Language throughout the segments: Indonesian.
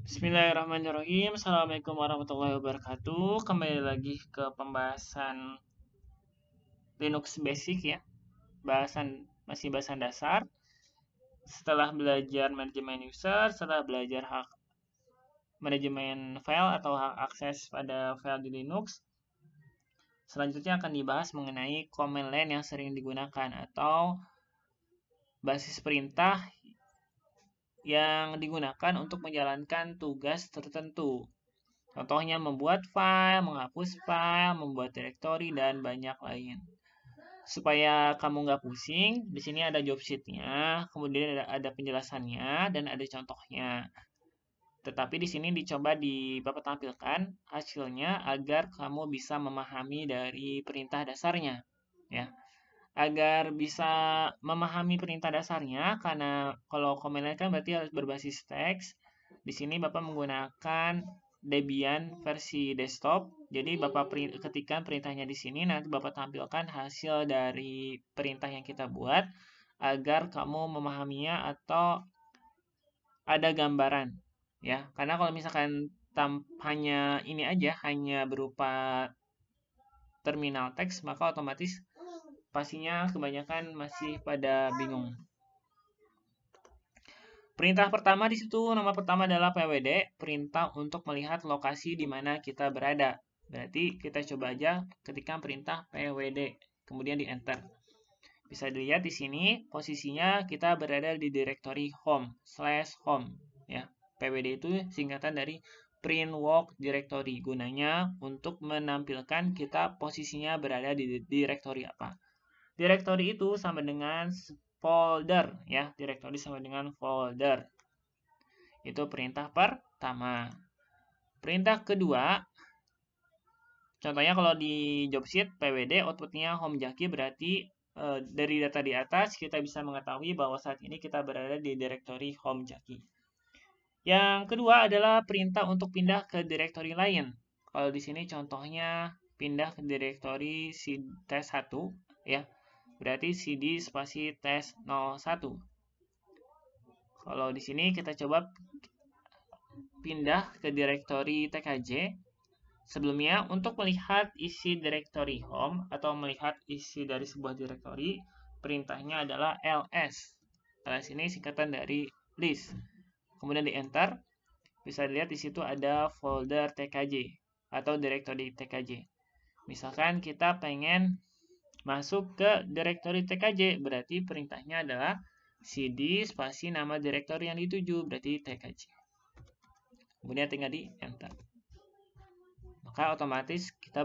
Bismillahirrahmanirrahim. Assalamualaikum warahmatullahi wabarakatuh. Kembali lagi ke pembahasan Linux Basic ya. Masih bahasan dasar. Setelah belajar manajemen user, setelah belajar hak manajemen file atau hak akses pada file di Linux, selanjutnya akan dibahas mengenai command line yang sering digunakan atau basis perintah yang digunakan untuk menjalankan tugas tertentu. Contohnya membuat file, menghapus file, membuat direktori, dan banyak lain. Supaya kamu nggak pusing, di sini ada job sheet-nya, kemudian ada penjelasannya, dan ada contohnya. Tetapi di sini dicoba Bapak tampilkan hasilnya agar kamu bisa memahami dari perintah dasarnya. Ya. Agar bisa memahami perintah dasarnya, karena kalau command line kan berarti harus berbasis teks. Di sini Bapak menggunakan Debian versi desktop. Jadi Bapak ketikkan perintahnya di sini, nanti Bapak tampilkan hasil dari perintah yang kita buat agar kamu memahaminya atau ada gambaran ya. Karena kalau misalkan hanya ini aja, hanya berupa terminal teks, maka otomatis pastinya kebanyakan masih pada bingung. Perintah pertama di situ, nomor pertama adalah PWD, perintah untuk melihat lokasi di mana kita berada. Berarti kita coba aja ketikkan perintah PWD, kemudian di enter. Bisa dilihat di sini posisinya kita berada di direktori home/home ya. PWD itu singkatan dari print work directory, gunanya untuk menampilkan kita posisinya berada di direktori apa. Direktori itu sama dengan folder ya, direktori sama dengan folder. Itu perintah pertama. Perintah kedua, contohnya kalau di job sheet PWD outputnya home jaki, berarti dari data di atas kita bisa mengetahui bahwa saat ini kita berada di direktori home jaki. Yang kedua adalah perintah untuk pindah ke direktori lain. Kalau di sini contohnya pindah ke direktori si tes 1 ya. Berarti cd spasi tes 01. Kalau di sini kita coba pindah ke direktori tkj. Sebelumnya, untuk melihat isi direktori home atau melihat isi dari sebuah direktori, perintahnya adalah ls. ls ini singkatan dari list. Kemudian di enter, bisa dilihat di situ ada folder tkj atau direktori tkj. Misalkan kita pengen masuk ke direktori tkj, berarti perintahnya adalah cd spasi nama direktori yang dituju, berarti tkj. Kemudian tinggal di enter. Maka otomatis kita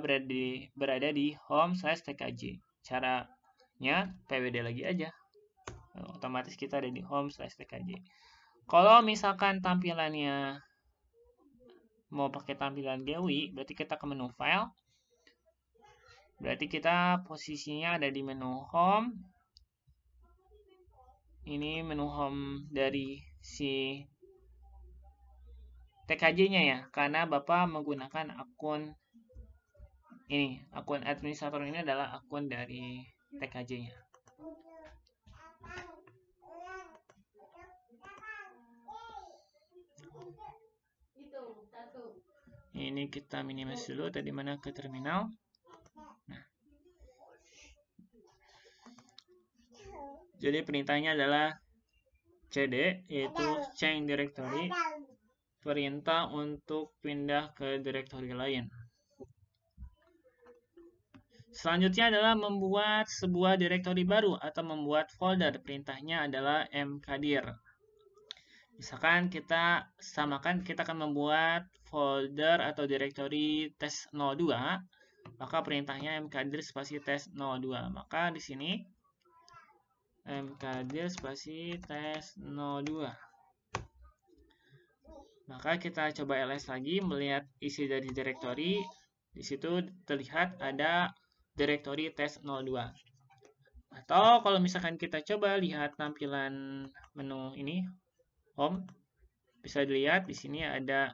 berada di home/tkj. Caranya PWD lagi aja. Otomatis kita ada di home/tkj. Kalau misalkan tampilannya mau pakai tampilan GUI, berarti kita ke menu file. Berarti kita posisinya ada di menu home. Ini menu home dari si TKJ-nya ya, karena Bapak menggunakan akun ini, akun administrator ini adalah akun dari TKJ-nya. Ini kita minimize dulu, tadi mana ke terminal. Nah. Jadi perintahnya adalah cd, yaitu change directory, perintah untuk pindah ke direktori lain. Selanjutnya adalah membuat sebuah direktori baru atau membuat folder. Perintahnya adalah mkdir. Misalkan kita samakan, kita akan membuat folder atau direktori tes 02, maka perintahnya mkdir spasi tes 02. Maka di sini mkdir spasi tes 02. Maka kita coba ls lagi melihat isi dari direktori. Di situ terlihat ada direktori tes 02. Atau kalau misalkan kita coba lihat tampilan menu ini home, bisa dilihat di sini ada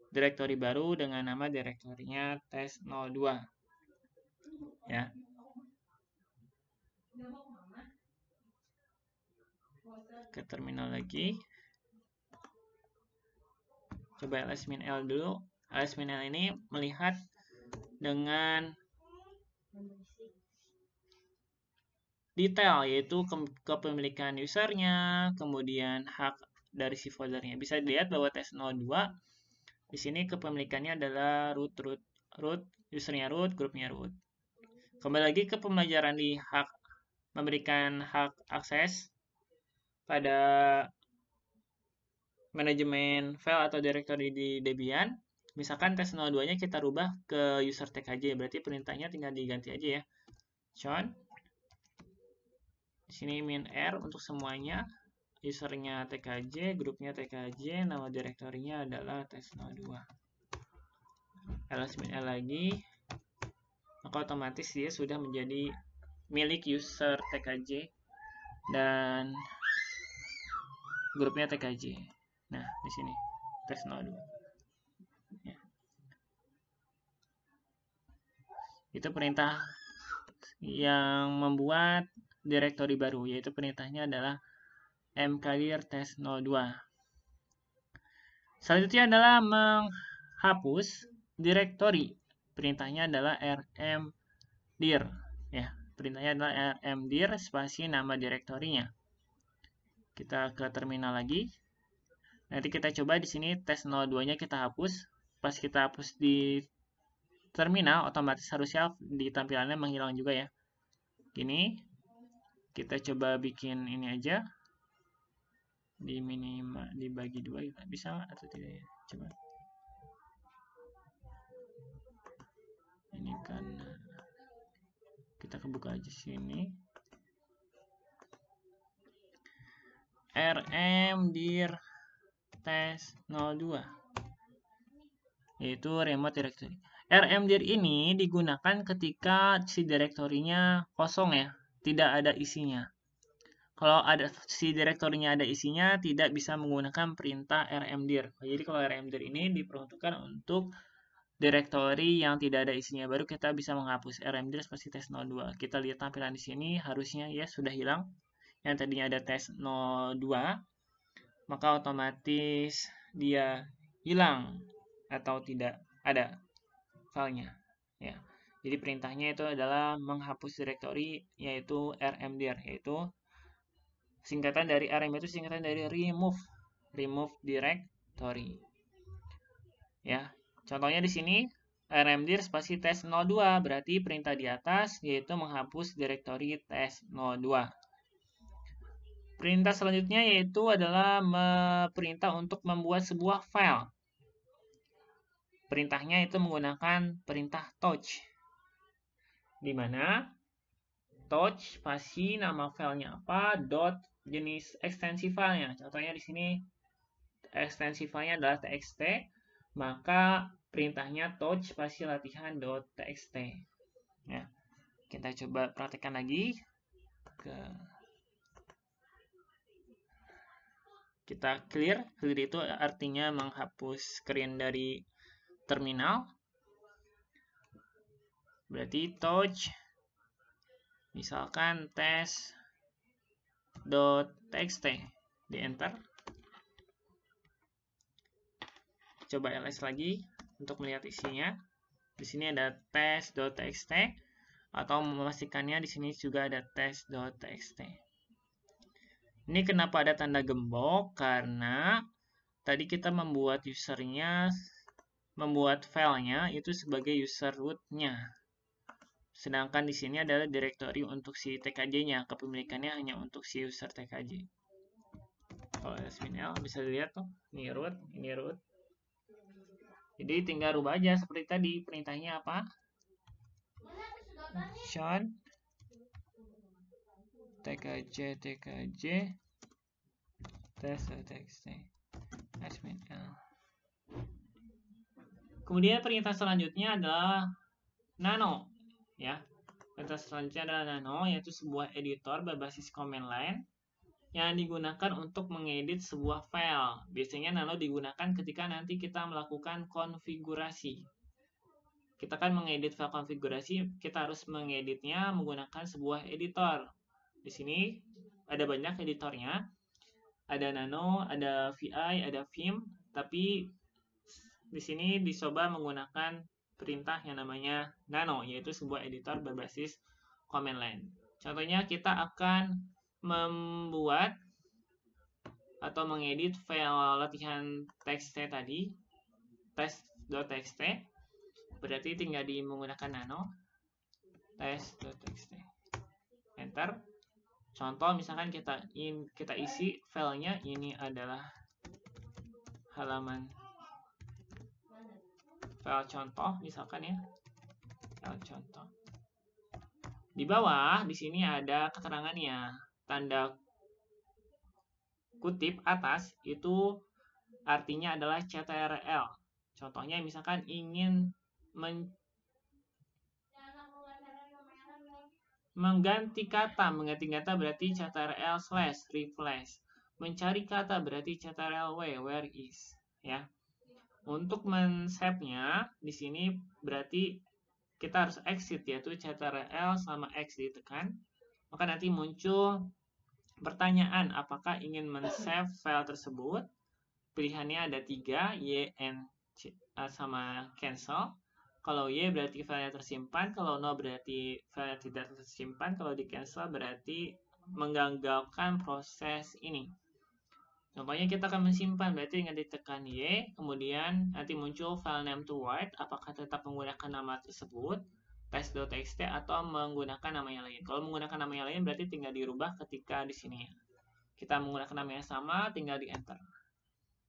direktori baru dengan nama direktorinya tes 02. Ya. Ke terminal lagi. Coba ls-l dulu. ls-l ini melihat dengan detail, yaitu kepemilikan usernya, kemudian hak dari si foldernya. Bisa dilihat bahwa tes02 di sini kepemilikannya adalah root, usernya root, grupnya root. Kembali lagi ke pembelajaran di hak memberikan hak akses pada manajemen file atau directory di Debian. Misalkan tes02-nya kita rubah ke user tkj, berarti perintahnya tinggal diganti aja ya. Chown. Di sini min R untuk semuanya. Usernya tkj, grupnya tkj, nama direktorinya adalah tes02. ls-l lagi, maka otomatis dia sudah menjadi milik user tkj dan grupnya tkj. Nah, di sini tes02. Ya. Itu perintah yang membuat direktori baru, yaitu perintahnya adalah mclear tes02. Selanjutnya adalah menghapus direktori. Perintahnya adalah rmdir. Ya, perintahnya adalah rmdir spasi nama direktorinya. Kita ke terminal lagi. Nanti kita coba di sini tes02-nya kita hapus. Pas kita hapus di terminal, otomatis harusnya di tampilannya menghilang juga ya. Gini, kita coba bikin ini aja. Dibagi dua, bisa nggak atau tidak ya? Coba. Ini kan kita kebuka aja sini. rmdir tes02 yaitu remote directory. rmdir ini digunakan ketika si direktorinya kosong ya, tidak ada isinya. Kalau ada si direktorinya ada isinya, tidak bisa menggunakan perintah rmdir. Jadi kalau rmdir ini diperuntukkan untuk direktori yang tidak ada isinya, baru kita bisa menghapus rmdir spasi tes02. Kita lihat tampilan di sini, harusnya ya sudah hilang. Yang tadinya ada tes02, maka otomatis dia hilang atau tidak ada filenya. Ya. Jadi perintahnya itu adalah menghapus direktori, yaitu rmdir, yaitu singkatan dari rm itu singkatan dari remove directory. Ya. Contohnya di sini rmdir spasi tes02, berarti perintah di atas yaitu menghapus direktori tes02. Perintah selanjutnya yaitu adalah perintah untuk membuat sebuah file. Perintahnya itu menggunakan perintah touch. Di mana touch spasi nama filenya apa, dot jenis ekstensi filenya. Contohnya di sini ekstensi filenya adalah txt, maka perintahnya touch spasi latihan.txt. Ya. Kita coba praktekkan lagi. Kita clear itu artinya menghapus screen dari terminal. Berarti touch misalkan tes.txt, di enter. Coba ls lagi untuk melihat isinya. Di sini ada tes.txt, atau memastikannya di sini juga ada tes.txt. Ini kenapa ada tanda gembok? Karena tadi kita membuat usernya, membuat filenya itu sebagai user root-nya. Sedangkan di sini adalah directory untuk si tkj-nya, kepemilikannya hanya untuk si user tkj. Kalau ls-l bisa dilihat tuh, ini root, ini root. Jadi tinggal rubah aja seperti tadi, perintahnya apa? Chown tkj tes.txt ls-l. Kemudian perintah selanjutnya adalah nano, ya. Perintah selanjutnya adalah nano, yaitu sebuah editor berbasis command line yang digunakan untuk mengedit sebuah file. Biasanya nano digunakan ketika nanti kita melakukan konfigurasi. Kita kan mengedit file konfigurasi, kita harus mengeditnya menggunakan sebuah editor. Di sini ada banyak editornya. Ada nano, ada vi, ada vim, tapi di sini dicoba menggunakan perintah yang namanya nano, yaitu sebuah editor berbasis command line. Contohnya kita akan membuat atau mengedit file latihan txt tadi, test.txt, berarti tinggal menggunakan nano, test.txt, enter. Contoh misalkan kita isi filenya, ini adalah halaman file contoh misalkan ya, file contoh. Di bawah di sini ada keterangannya, tanda kutip atas itu artinya adalah CTRL. Contohnya misalkan ingin mengganti kata berarti CTRL / replace. Mencari kata berarti CTRL W, where is, ya. Untuk men-save-nya di sini berarti kita harus exit, yaitu CTRL sama X ditekan. Maka nanti muncul pertanyaan apakah ingin men-save file tersebut. Pilihannya ada 3, Y, N, C, sama cancel. Kalau Y berarti filenya tersimpan, kalau No berarti filenya tidak tersimpan, kalau di cancel berarti menggagalkan proses ini. Contohnya kita akan mensimpan, berarti tinggal ditekan Y, kemudian nanti muncul file name to Word, apakah tetap menggunakan nama tersebut, test.txt, atau menggunakan nama yang lain. Kalau menggunakan nama yang lain berarti tinggal dirubah ketika di sini. Kita menggunakan nama yang sama, tinggal di enter.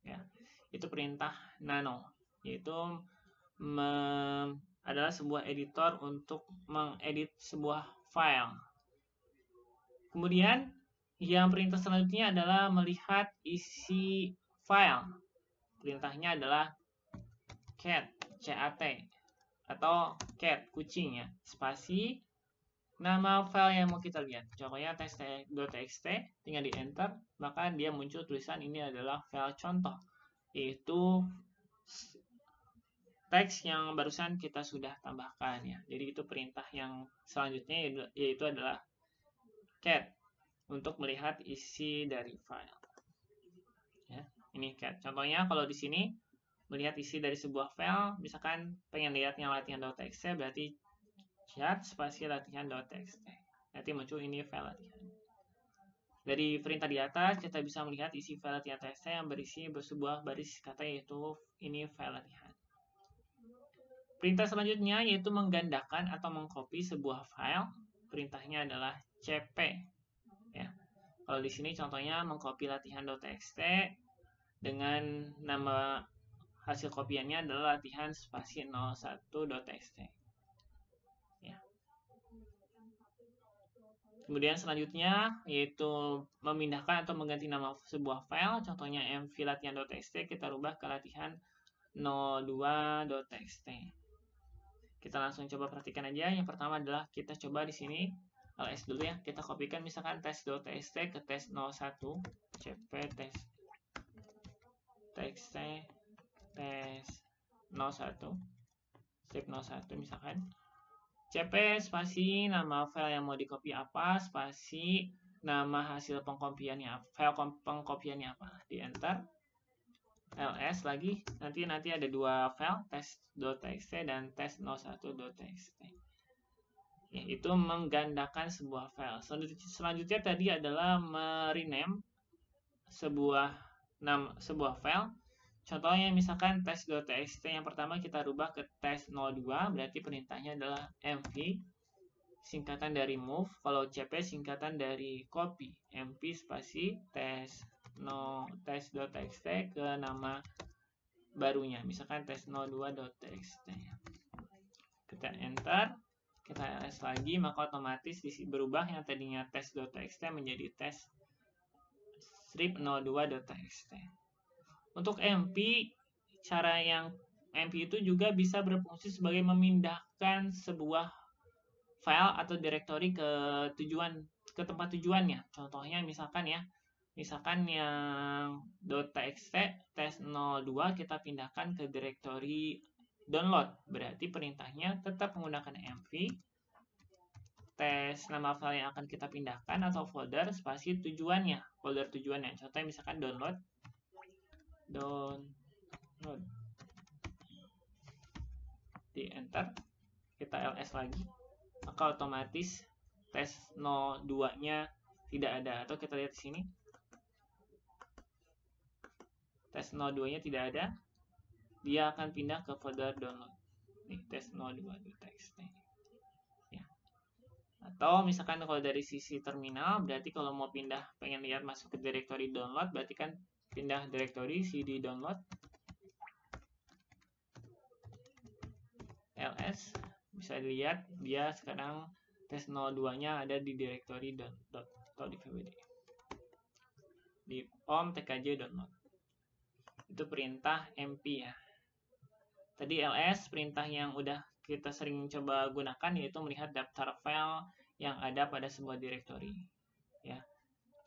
Ya, itu perintah nano, yaitu adalah sebuah editor untuk mengedit sebuah file. Kemudian yang perintah selanjutnya adalah melihat isi file. Perintahnya adalah cat, cat, atau cat, kucing ya, spasi nama file yang mau kita lihat. Contohnya test.txt, tinggal di enter, maka dia muncul tulisan ini adalah file contoh, yaitu teks yang barusan kita sudah tambahkan ya. Jadi itu perintah yang selanjutnya, yaitu adalah cat untuk melihat isi dari file. Ya, ini cat. Contohnya kalau di sini melihat isi dari sebuah file, misalkan pengen lihat yang latihan.txt, berarti cat spasi latihan.txt. Nanti muncul ini file latihan. Dari perintah di atas kita bisa melihat isi file latihan.txt yang berisi sebuah baris kata, yaitu ini file latihan. Perintah selanjutnya yaitu menggandakan atau mengcopy sebuah file. Perintahnya adalah cp. Ya. Kalau di sini contohnya mengcopy latihan.txt dengan nama hasil kopiannya adalah latihan spasi 01.txt. Ya. Kemudian selanjutnya yaitu memindahkan atau mengganti nama sebuah file. Contohnya mv latihan.txt kita rubah ke latihan 02.txt. Kita langsung coba perhatikan aja. Yang pertama adalah kita coba di sini ls dulu ya. Kita kopikan misalkan tes.txt ke tes 01, cp tes txt tes 01, strip 01 misalkan. Cp spasi nama file yang mau dikopi apa, spasi nama hasil pengkopiannya, file pengkopiannya apa, di enter. ls lagi, nanti ada dua file, test.txt dan test01.txt. Ya, itu menggandakan sebuah file. Selanjutnya tadi adalah merename sebuah file. Contohnya misalkan test.txt yang pertama kita rubah ke test02, berarti perintahnya adalah mv, singkatan dari move. Kalau cp singkatan dari copy, mv spasi test.txt ke nama barunya, misalkan test02.txt. Kita enter, kita ls lagi, maka otomatis berubah yang tadinya test.txt menjadi test strip 02.txt. Untuk mp, cara yang mp itu juga bisa berfungsi sebagai memindahkan sebuah file atau direktori ke tempat tujuannya. Contohnya misalkan yang .txt test02 kita pindahkan ke direktori download. Berarti perintahnya tetap menggunakan mv tes nama file yang akan kita pindahkan atau folder spasi tujuannya, folder tujuannya. Contohnya misalkan download. di enter, kita ls lagi, maka otomatis tes02-nya tidak ada. Atau kita lihat di sini, tes02-nya tidak ada, dia akan pindah ke folder download. Nih, tes02.txt. Ya. Atau misalkan kalau dari sisi terminal, berarti kalau mau pindah, pengen lihat masuk ke directory download, berarti kan pindah directory cd download ls, bisa dilihat dia sekarang tes02-nya ada di directory download atau di vbd, di om tkj download. Itu perintah mp ya. Tadi ls perintah yang udah kita sering coba gunakan, yaitu melihat daftar file yang ada pada sebuah directory ya.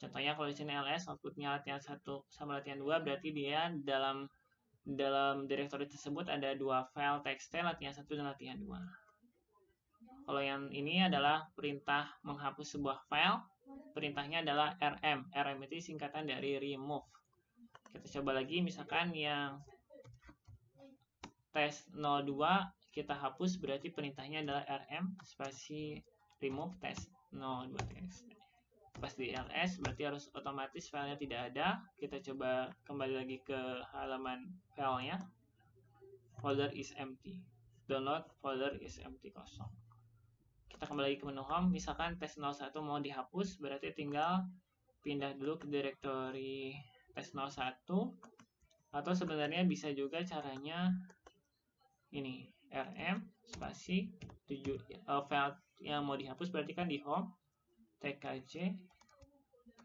Contohnya kalau di sini ls outputnya latihan 1 sama latihan 2, berarti dia dalam directory tersebut ada 2 file txt, latihan 1 dan latihan 2. Kalau yang ini adalah perintah menghapus sebuah file, perintahnya adalah rm. Rm itu singkatan dari remove. Kita coba lagi, misalkan yang tes02 kita hapus, berarti perintahnya adalah rm spasi remove tes02txt. Pas di ls berarti harus otomatis filenya tidak ada. Kita coba kembali lagi ke halaman filenya, folder is empty, download folder is empty, kosong. Kita kembali lagi ke menu home, misalkan tes01 mau dihapus, berarti tinggal pindah dulu ke directory tes01, atau sebenarnya bisa juga caranya ini, rm spasi 7 file yang mau dihapus, berarti kan di home tkj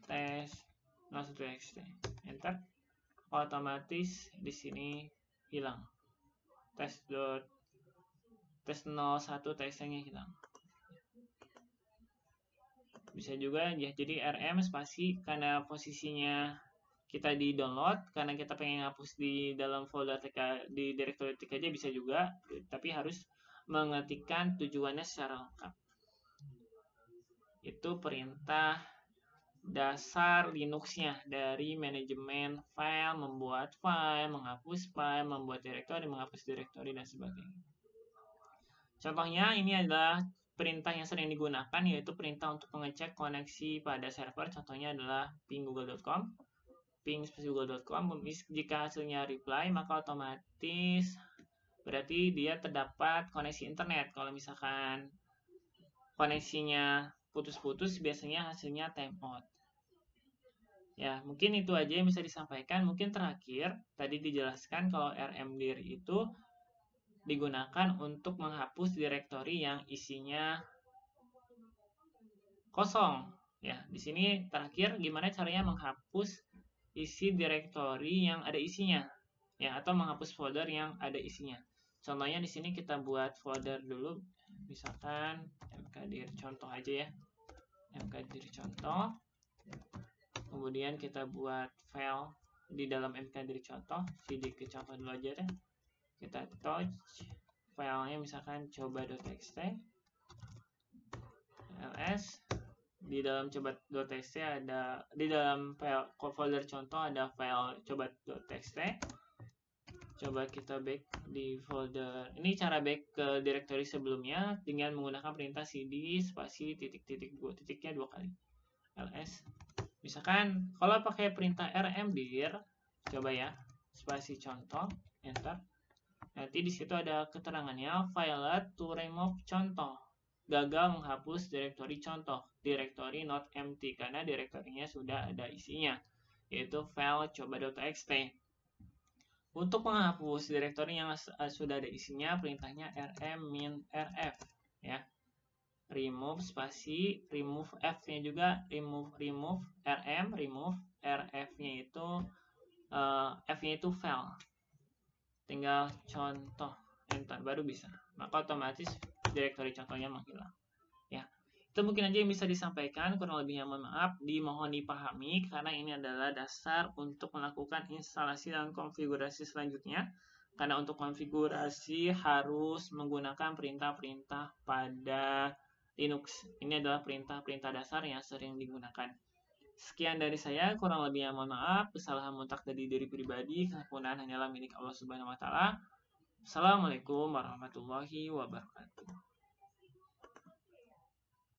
tes01txt, enter, otomatis di sini hilang tes01txt-nya hilang. Bisa juga ya, jadi rm spasi karena posisinya kita di download, karena kita pengen hapus di dalam folder di directory tkj bisa juga, tapi harus mengetikkan tujuannya secara lengkap. Itu perintah dasar Linux-nya dari manajemen file, membuat file, menghapus file, membuat directory, menghapus directory, dan sebagainya. Contohnya ini adalah perintah yang sering digunakan, yaitu perintah untuk mengecek koneksi pada server. Contohnya adalah ping google.com, ping google.com. Jika hasilnya reply, maka otomatis berarti dia terdapat koneksi internet. Kalau misalkan koneksinya putus-putus, biasanya hasilnya timeout. Ya, mungkin itu aja yang bisa disampaikan. Mungkin terakhir, tadi dijelaskan kalau rmdir itu digunakan untuk menghapus directory yang isinya kosong. Ya, di sini terakhir gimana caranya menghapus isi directory yang ada isinya, ya, atau menghapus folder yang ada isinya. Contohnya di sini kita buat folder dulu, misalkan mkdir contoh aja ya, mkdir contoh. Kemudian kita buat file di dalam mkdir contoh, cd ke contoh dulu aja deh. Kita touch filenya misalkan coba.txt, ls, di dalam coba.txt ada, di dalam file folder contoh ada file coba.txt. Coba kita back di folder, ini cara back ke directory sebelumnya dengan menggunakan perintah cd spasi titik-titik, titiknya 2 kali, ls. Misalkan kalau pakai perintah rmdir, coba ya, spasi contoh, enter. Nanti di situ ada keterangannya failed to remove contoh, gagal menghapus directory contoh, directory not empty, karena directory-nya sudah ada isinya, yaitu file coba.txt. Untuk menghapus directory yang sudah ada isinya, perintahnya rm-rf ya. Remove spasi remove f-nya juga, remove rm, remove rf-nya itu f-nya itu file. Tinggal contoh, enter, baru bisa. Maka otomatis directory contohnya menghilang. Ya, itu mungkin aja yang bisa disampaikan. Kurang lebihnya mohon maaf, dimohon dipahami karena ini adalah dasar untuk melakukan instalasi dan konfigurasi selanjutnya. Karena untuk konfigurasi harus menggunakan perintah-perintah pada Linux. Ini adalah perintah-perintah dasar yang sering digunakan. Sekian dari saya, kurang lebihnya mohon maaf. Kesalahan mutlak dari diri pribadi, kesempurnaan hanyalah milik Allah Subhanahu wa Ta'ala. Assalamualaikum warahmatullahi wabarakatuh.